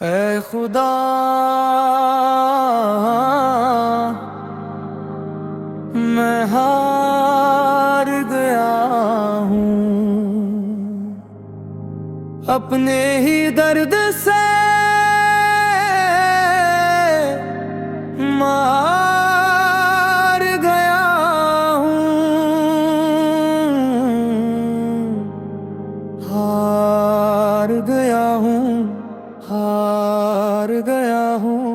ऐ खुदा मैं हार गया हूँ अपने ही दर्द से मार गया हूँ हार गया हूँ हार गया हूँ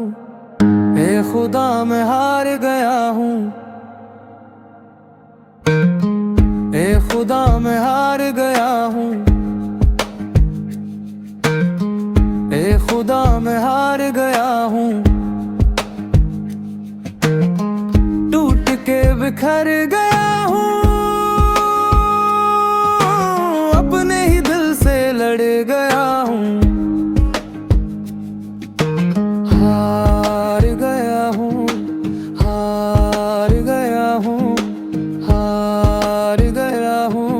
ऐ खुदा मैं हार गया हूँ ऐ खुदा मैं हार गया हूँ ऐ खुदा मैं हार गया हूँ टूट के बिखर गया हूँ अपने ही दिल से लड़ गया हूँ हार गया हूँ हार गया हूँ हार गया हूँ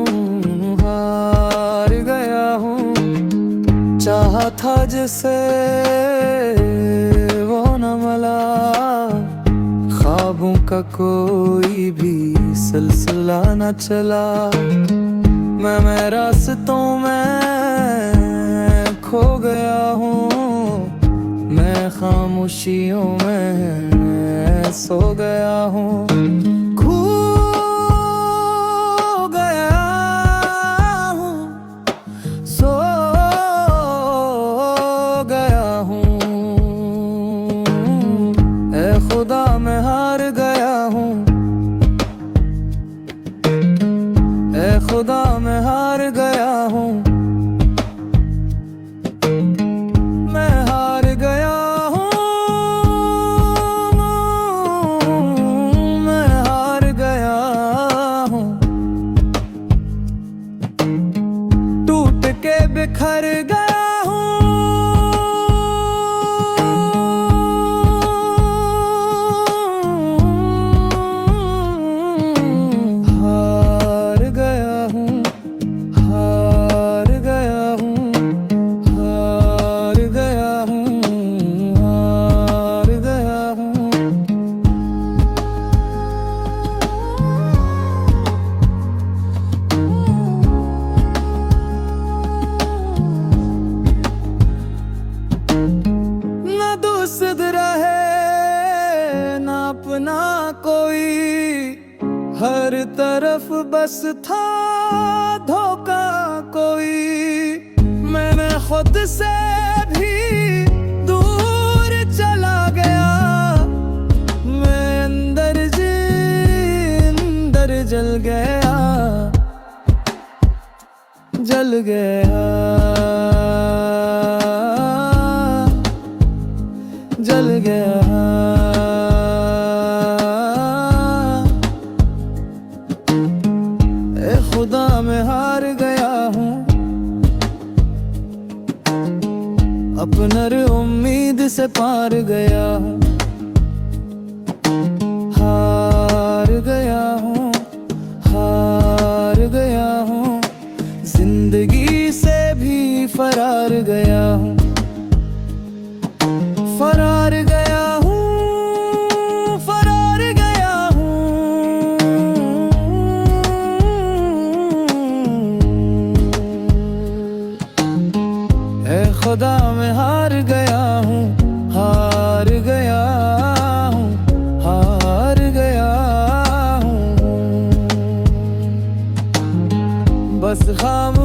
हार गया हूँ चाहा था जिसे वो न मिला ख्वाबों का कोई भी सिलसिला न चला मैं रास्तों में खो गया हूँ मैं खामोशियों में सो गया हूँ खो गया हूँ सो गया हूँ ऐ खुदा मैं हार गया हूँ ऐ खुदा मैं हार गया हूँ मैं हार गया हूँ मैं हार गया हूँ टूट के बिखर गया हूँ हार गया हूँ हार गया हूँ हार गया हूँ हार गया हूँ ना दोस्त रहे ना अपना कोई हर तरफ बस था धोखा कोई मैं खुद से भी दूर चला गया मैं अंदर जल गया जल गया जल गया ऐ खुदा मैं हार गया हूँ अपना उम्मीद से पार गया हूँ हार गया हूँ हार गया हूँ जिंदगी से भी फरार गया हूँ फरार गया हूँ फरार गया हूँ ऐ खुदा मैं हार गया हूँ हार गया हूँ हार गया हूँ बस खाम